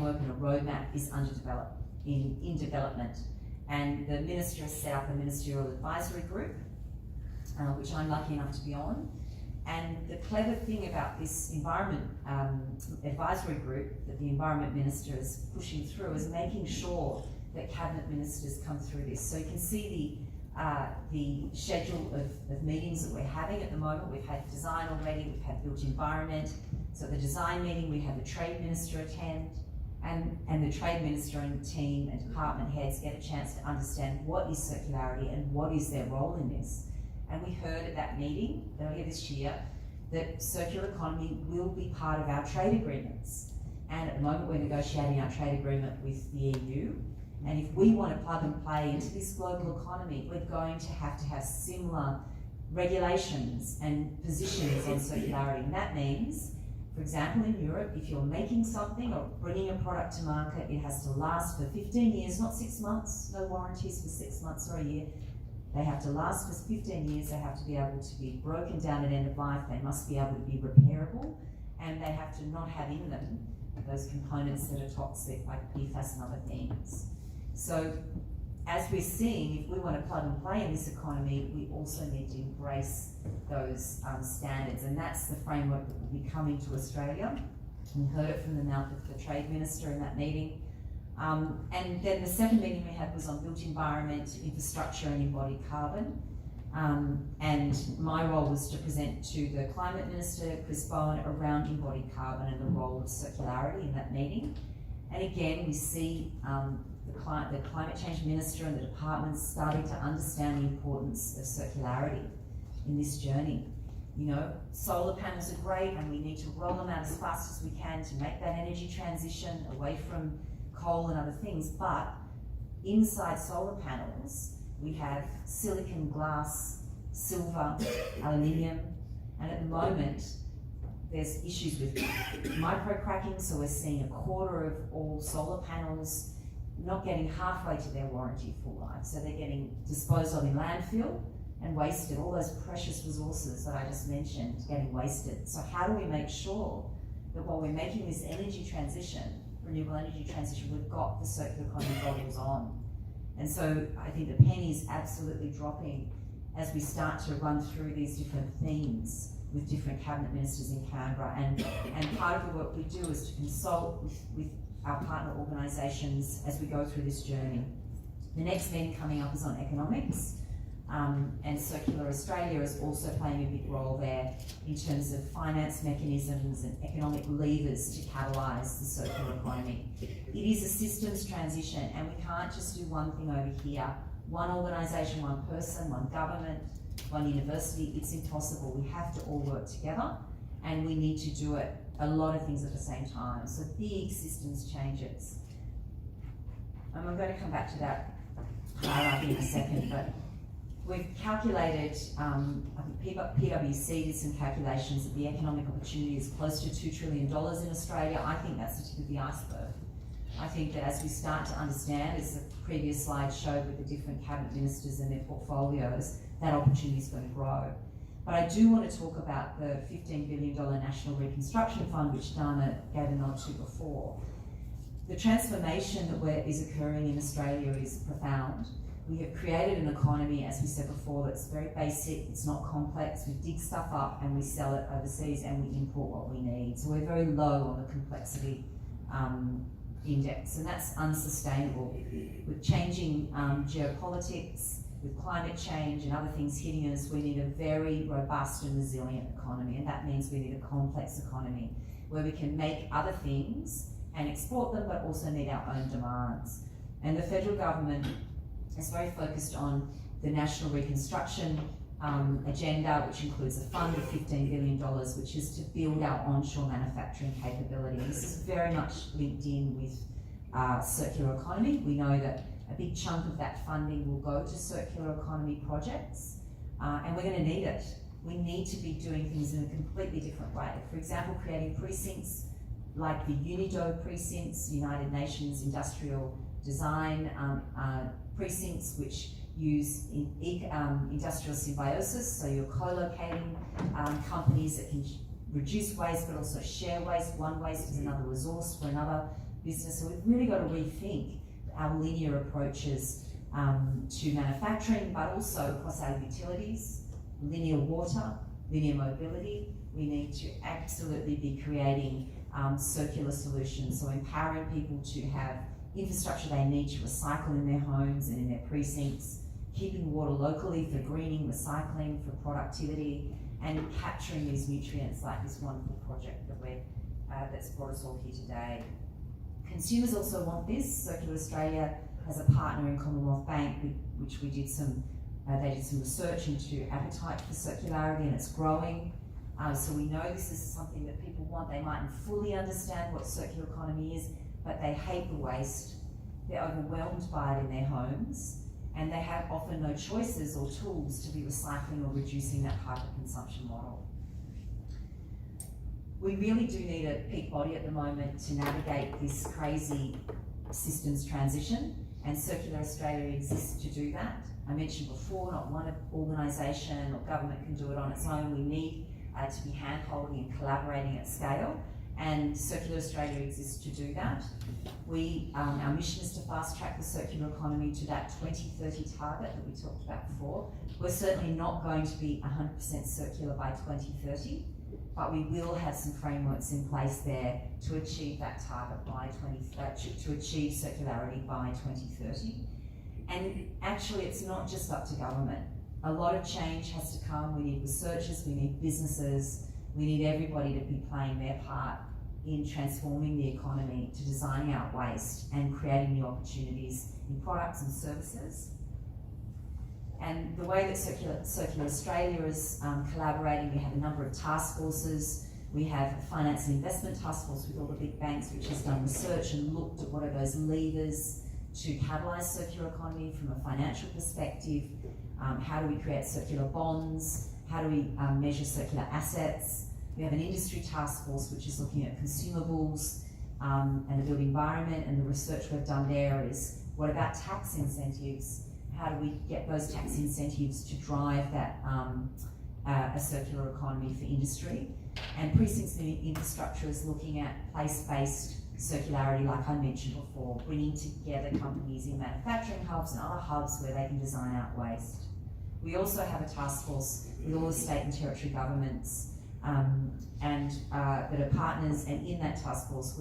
framework and a roadmap is in development. And the Minister has set up a ministerial advisory group, which I'm lucky enough to be on. And the clever thing about this environment advisory group that the Environment Minister is pushing through is making sure that Cabinet Ministers come through this. So you can see the schedule of meetings that we're having at the moment. We've had design already, we've had built environment. So at the design meeting, we have the Trade Minister attend, and the Trade Minister and team and department heads get a chance to understand what is circularity and what is their role in this. And we heard at that meeting earlier this year that circular economy will be part of our trade agreements. And at the moment, we're negotiating our trade agreement with the EU. And if we want to plug and play into this global economy, we're going to have similar regulations and positions on circularity. And that means, for example, in Europe, if you're making something or bringing a product to market, it has to last for 15 years, not 6 months, no warranties for 6 months or a year. They have to last for 15 years, they have to be able to be broken down at end of life, they must be able to be repairable, and they have to not have in them those components that are toxic, like PFAS and other things. So, as we're seeing, if we want to plug and play in this economy, we also need to embrace those standards, and that's the framework that will be coming to Australia. We heard it from the mouth of the Trade Minister in that meeting. And then the second meeting we had was on built environment, infrastructure and embodied carbon. And my role was to present to the Climate Minister, Chris Bowen, around embodied carbon and the role of circularity in that meeting. And again, we see the Climate Change Minister and the departments starting to understand the importance of circularity in this journey. You know, solar panels are great and we need to roll them out as fast as we can to make that energy transition away from coal and other things, but inside solar panels we have silicon, glass, silver, aluminium, and at the moment there's issues with micro-cracking, so we're seeing a quarter of all solar panels not getting halfway to their warranty full life, so they're getting disposed of in landfill and wasted. All those precious resources that I just mentioned getting wasted. So how do we make sure that while we're making this energy transition, renewable energy transition, we've got the circular economy goggles on? And so I think the penny is absolutely dropping as we start to run through these different themes with different cabinet ministers in Canberra. And part of the work we do is to consult with our partner organisations as we go through this journey. The next meeting coming up is on economics. And Circular Australia is also playing a big role there in terms of finance mechanisms and economic levers to catalyse the circular economy. It is a systems transition, and we can't just do one thing over here. One organisation, one person, one government, one university. It's impossible. We have to all work together, and we need to do it, a lot of things at the same time. So big systems changes. And I'm going to come back to that hierarchy in a second, but we've calculated, I think PwC did some calculations that the economic opportunity is close to $2 trillion in Australia. I think that's the tip of the iceberg. I think that as we start to understand, as the previous slide showed with the different cabinet ministers and their portfolios, that opportunity is going to grow. But I do want to talk about the $15 billion National Reconstruction Fund, which Dana gave a nod to before. The transformation that is occurring in Australia is profound. We have created an economy, as we said before, that's very basic, it's not complex. We dig stuff up and we sell it overseas and we import what we need. So we're very low on the complexity index, and that's unsustainable. With changing geopolitics, with climate change and other things hitting us, we need a very robust and resilient economy, and that means we need a complex economy where we can make other things and export them, but also meet our own demands. And the federal government is very focused on the National Reconstruction agenda, which includes a fund of $15 billion, which is to build our onshore manufacturing capability. This is very much linked in with circular economy. We know that a big chunk of that funding will go to circular economy projects, and we're going to need it. We need to be doing things in a completely different way. For example, creating precincts like the UNIDO precincts, United Nations Industrial Design precincts, which use industrial symbiosis, so you're co-locating companies that can reduce waste but also share waste. One waste is another resource for another business. So we've really got to rethink our linear approaches to manufacturing, but also across our utilities, linear water, linear mobility. We need to absolutely be creating circular solutions, so empowering people to have infrastructure they need to recycle in their homes and in their precincts, keeping water locally for greening, recycling, for productivity, and capturing these nutrients like this wonderful project that that's brought us all here today. Consumers also want this. Circular Australia has a partner in Commonwealth Bank, which we did they did some research into appetite for circularity, and it's growing. So we know this is something that people want. They mightn't fully understand what circular economy is, but they hate the waste. They're overwhelmed by it in their homes, and they have often no choices or tools to be recycling or reducing that hyper-consumption model. We really do need a peak body at the moment to navigate this crazy systems transition, and Circular Australia exists to do that. I mentioned before, not one organisation or government can do it on its own. We need to be hand-holding and collaborating at scale, and Circular Australia exists to do that. Our mission is to fast-track the circular economy to that 2030 target that we talked about before. We're certainly not going to be 100% circular by 2030, but we will have some frameworks in place there to achieve that target by to achieve circularity by 2030. And actually, it's not just up to government. A lot of change has to come. We need researchers, we need businesses, we need everybody to be playing their part in transforming the economy, to designing out waste and creating new opportunities in products and services. And the way that Circular Australia is collaborating, we have a number of task forces. We have a finance and investment task force with all the big banks, which has done research and looked at what are those levers to catalyse circular economy from a financial perspective. How do we create circular bonds? How do we measure circular assets? We have an industry task force which is looking at consumables and the built environment, and the research we've done there is, what about tax incentives? How do we get those tax incentives to drive that a circular economy for industry? And Precincts and Infrastructure is looking at place-based circularity, like I mentioned before, bringing together companies in manufacturing hubs and other hubs where they can design out waste. We also have a task force with all the state and territory governments that are partners, and in that task force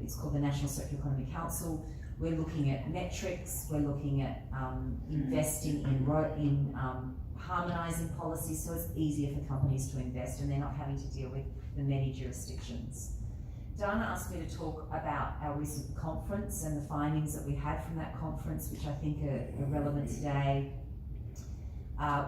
it's called the National Circular Economy Council. We're looking at metrics, we're looking at investing in harmonising policies so it's easier for companies to invest and they're not having to deal with the many jurisdictions. Dana asked me to talk about our recent conference and the findings that we had from that conference, which I think are relevant today.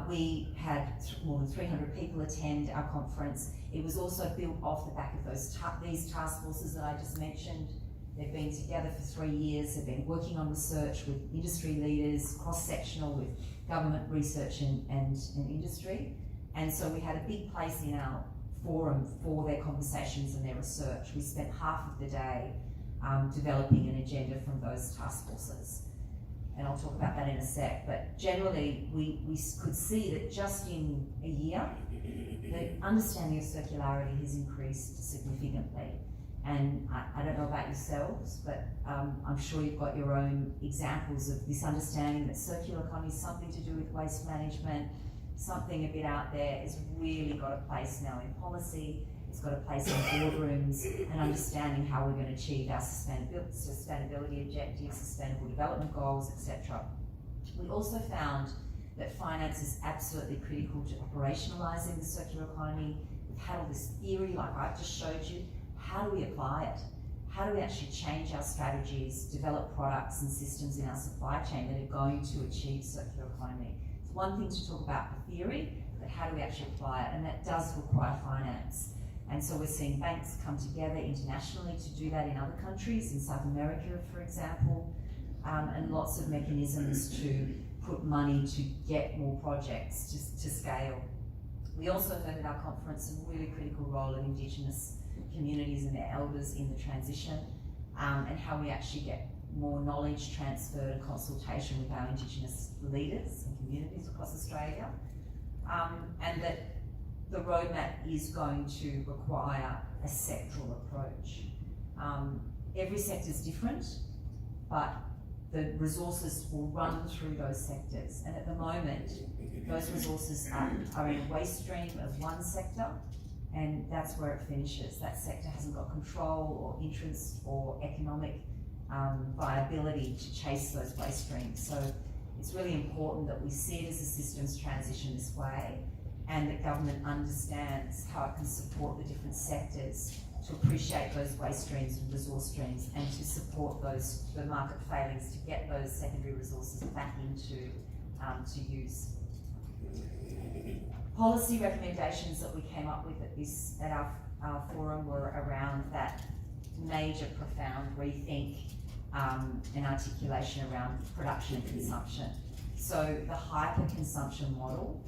We had more than 300 people attend our conference. It was also built off the back of these task forces that I just mentioned. They've been together for 3 years. They've been working on research with industry leaders, cross-sectional with government research and industry. And so we had a big place in our forum for their conversations and their research. We spent half of the day developing an agenda from those task forces. And I'll talk about that in a sec, but generally we could see that just in a year, the understanding of circularity has increased significantly. And I don't know about yourselves, but I'm sure you've got your own examples of this understanding that circular economy is something to do with waste management, something a bit out there. It's really got a place now in policy. It's got a place in boardrooms, and understanding how we're going to achieve our sustainability objectives, sustainable development goals, etc. We also found that finance is absolutely critical to operationalising the circular economy. We've had all this theory, like I've just showed you. How do we apply it? How do we actually change our strategies, develop products and systems in our supply chain that are going to achieve circular economy? It's one thing to talk about the theory, but how do we actually apply it? And that does require finance. And so we're seeing banks come together internationally to do that in other countries, in South America, for example, and lots of mechanisms to put money to get more projects to scale. We also heard at our conference a really critical role of Indigenous communities and their elders in the transition, and how we actually get more knowledge transferred and consultation with our Indigenous leaders and communities across Australia, and that the roadmap is going to require a sectoral approach. every sector is different, but the resources will run through those sectors. And at the moment, those resources are in a waste stream of one sector, and that's where it finishes. That sector hasn't got control or interest or economic viability to chase those waste streams. So it's really important that we see it as a systems transition this way, and that government understands how it can support the different sectors to appreciate those waste streams and resource streams, and to support the market failings to get those secondary resources back into to use. Policy recommendations that we came up with at our forum were around that major, profound rethink and articulation around production and consumption. So the hyper-consumption model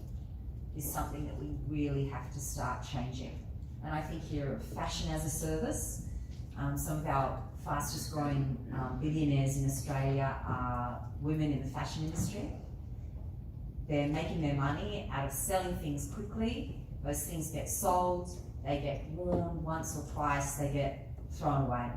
is something that we really have to start changing. And I think here of fashion as a service. Some of our fastest growing billionaires in Australia are women in the fashion industry. They're making their money out of selling things quickly. Those things get sold, they get worn once or twice, they get thrown away.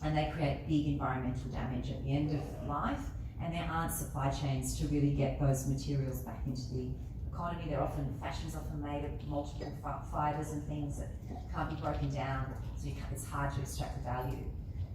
And they create big environmental damage at the end of life, and there aren't supply chains to really get those materials back into the economy. Fashion's often made of multiple fibres and things that can't be broken down, so it's hard to extract the value.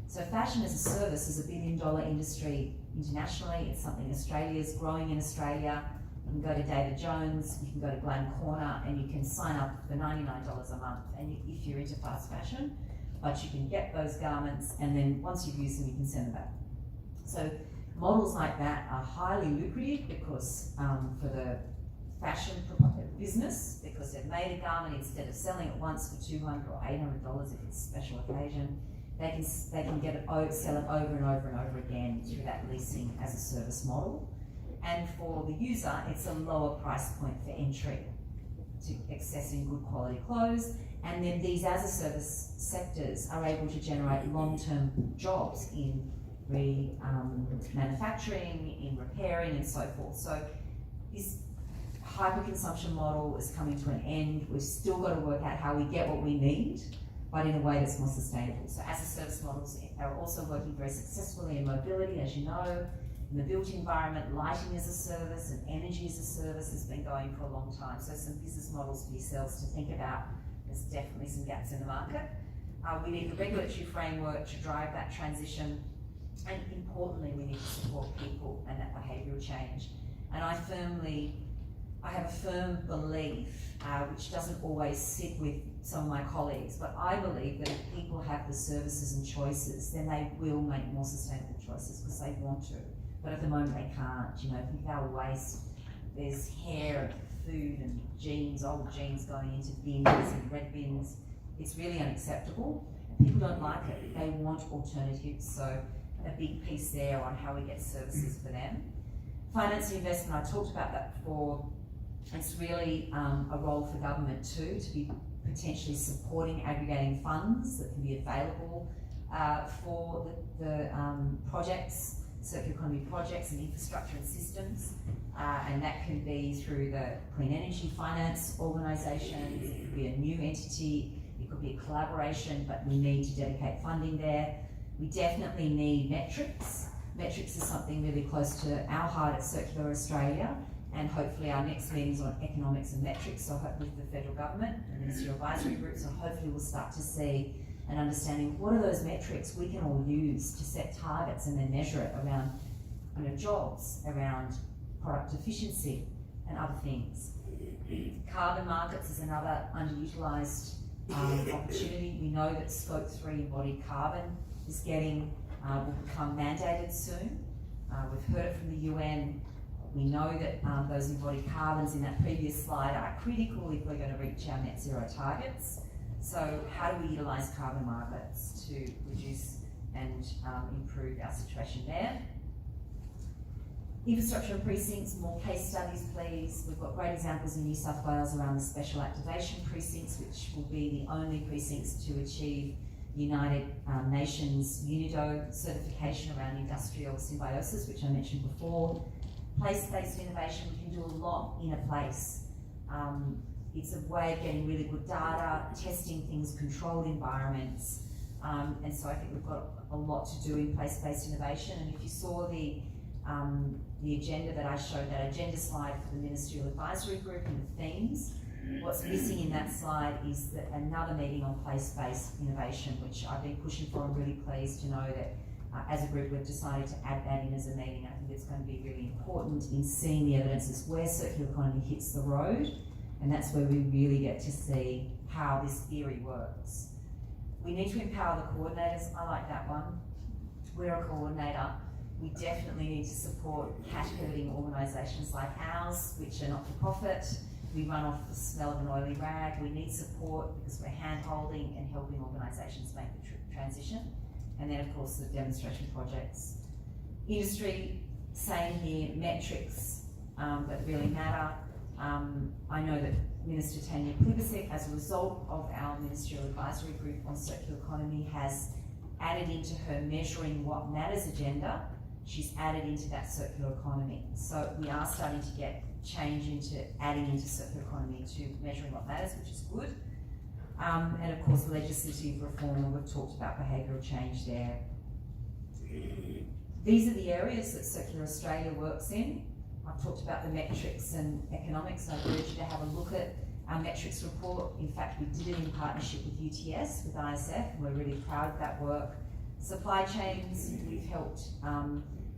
So fashion as a service is $1 billion industry internationally. It's something Australia's growing in Australia. You can go to David Jones, you can go to Glam Corner, and you can sign up for $99 a month, and if you're into fast fashion, but you can get those garments, and then once you've used them, you can send them back. So models like that are highly lucrative because for the fashion business, because they've made a garment, instead of selling it once for $200 or $800 if it's a special occasion, they can sell it over and over and over again through that leasing as a service model. And for the user, it's a lower price point for entry to accessing good quality clothes. And then these as a service sectors are able to generate long-term jobs in manufacturing, in repairing, and so forth. So this hyper-consumption model is coming to an end. We've still got to work out how we get what we need, but in a way that's more sustainable. So as a service models are also working very successfully in mobility, as you know. In the built environment, lighting as a service and energy as a service has been going for a long time. So some business models for yourselves to think about. There's definitely some gaps in the market. We need a regulatory framework to drive that transition. And importantly, we need to support people and that behavioural change. And I have a firm belief, which doesn't always sit with some of my colleagues, but I believe that if people have the services and choices, then they will make more sustainable choices because they want to. But at the moment they can't. You know, think of our waste. There's hair and food and jeans, old jeans going into bins and red bins. It's really unacceptable. People don't like it. They want alternatives. So a big piece there on how we get services for them. Finance and investment, I talked about that before. It's really a role for government too, to be potentially supporting aggregating funds that can be available for the projects, circular economy projects and infrastructure and systems. And that can be through the clean energy finance organisations. It could be a new entity, it could be a collaboration, but we need to dedicate funding there. We definitely need metrics. Metrics is something really close to our heart at Circular Australia, and hopefully our next meeting's on economics and metrics, so hopefully with the federal government and Ministerial Advisory Group, so hopefully we'll start to see an understanding what are those metrics we can all use to set targets and then measure it around jobs, around product efficiency and other things. Carbon markets is another underutilised opportunity. We know that Scope 3 embodied carbon is will become mandated soon. We've heard it from the UN. We know that those embodied carbons in that previous slide are critical if we're going to reach our net zero targets. So how do we utilise carbon markets to reduce and improve our situation there? Infrastructure and precincts, more case studies please. We've got great examples in New South Wales around the special activation precincts, which will be the only precincts to achieve United Nations UNIDO certification around industrial symbiosis, which I mentioned before. Place-based innovation, we can do a lot in a place. It's a way of getting really good data, testing things, controlled environments, And so I think we've got a lot to do in place-based innovation. And if you saw the agenda that I showed, that agenda slide for the Ministerial Advisory Group and the themes, what's missing in that slide is another meeting on place-based innovation, which I've been pushing for. I'm really pleased to know that as a group we've decided to add that in as a meeting. I think it's going to be really important in seeing the evidence as where circular economy hits the road, and that's where we really get to see how this theory works. We need to empower the coordinators. I like that one. We're a coordinator. We definitely need to support cat herding organisations like ours, which are not-for-profit. We run off the smell of an oily rag. We need support because we're hand-holding and helping organisations make the transition. And then, of course, the demonstration projects. Industry, same here, metrics that really matter. I know that Minister Tanya Plibersek, as a result of our Ministerial Advisory Group on Circular Economy, has added into her Measuring What Matters agenda, she's added into that circular economy. So we are starting to get change into adding into circular economy to Measuring What Matters, which is good. And of course, legislative reform, and we've talked about behavioural change there. These are the areas that Circular Australia works in. I've talked about the metrics and economics, and I urge you to have a look at our metrics report. In fact, we did it in partnership with UTS, with ISF, and we're really proud of that work. Supply chains, we've helped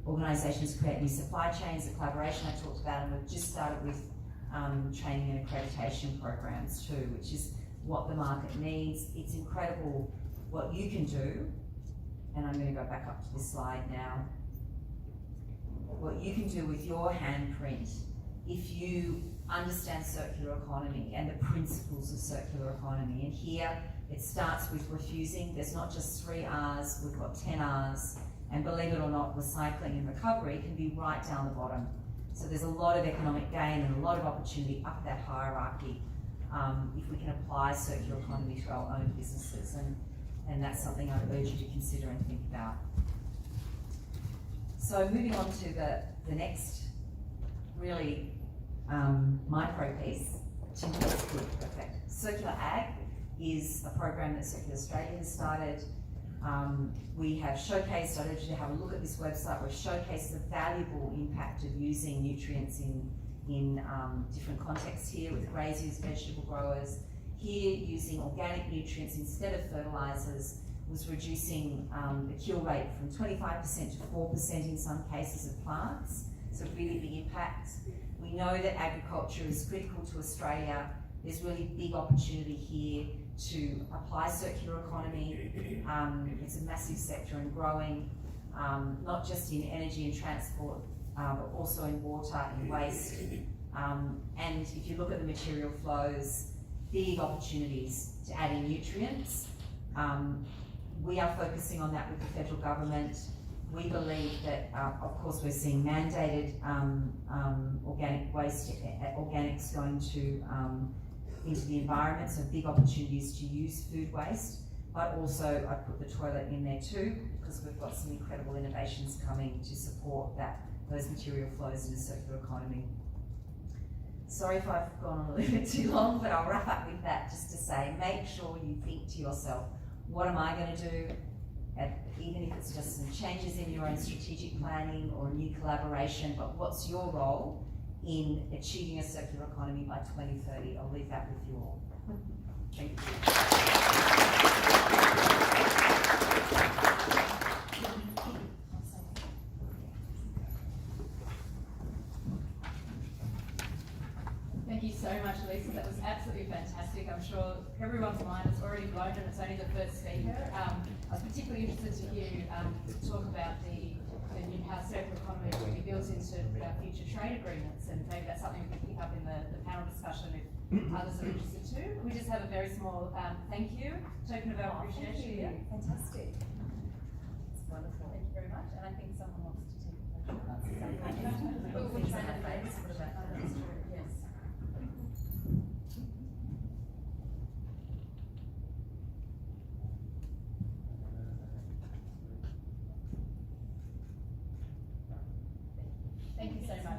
organisations create new supply chains, the collaboration I talked about, and we've just started with training and accreditation programs too, which is what the market needs. It's incredible what you can do, and I'm going to go back up to this slide now. What you can do with your handprint if you understand circular economy and the principles of circular economy. And here it starts with refusing. There's not just 3 R's, we've got 10 R's, and believe it or not, recycling and recovery can be right down the bottom. So there's a lot of economic gain and a lot of opportunity up that hierarchy if we can apply circular economy to our own businesses, and that's something I urge you to consider and think about. So moving on to the next really micro piece, perfect. Circular Ag is a program that Circular Australia has started. We have showcased, I urge you to have a look at this website, we've showcased the valuable impact of using nutrients in different contexts here with graziers, vegetable growers. Here, using organic nutrients instead of fertilisers was reducing the kill rate from 25% to 4% in some cases of plants, so really big impact. We know that agriculture is critical to Australia. There's really big opportunity here to apply circular economy. It's a massive sector and growing, not just in energy and transport, but also in water and waste. And if you look at the material flows, big opportunities to add in nutrients. We are focusing on that with the federal government. We believe that, of course, we're seeing mandated organic waste, organics going to into the environment, so big opportunities to use food waste. But also, I put the toilet in there too, because we've got some incredible innovations coming to support those material flows in a circular economy. Sorry if I've gone on a little bit too long, but I'll wrap up with that just to say, make sure you think to yourself, what am I going to do? Even if it's just some changes in your own strategic planning or a new collaboration, but what's your role in achieving a circular economy by 2030? I'll leave that with you all. Thank you. Thank you so much, Lisa. That was absolutely fantastic. I'm sure everyone's mind is already blown, and it's only the first speaker. I was particularly interested to hear you talk about how circular economy will be built into future trade agreements, and maybe that's something we can pick up in the panel discussion if others are interested too. We just have a very small thank you, token of our appreciation here. Fantastic. It's wonderful. Thank you very much. And I think someone wants to take a photo. That's true. Yes. Thank you so much.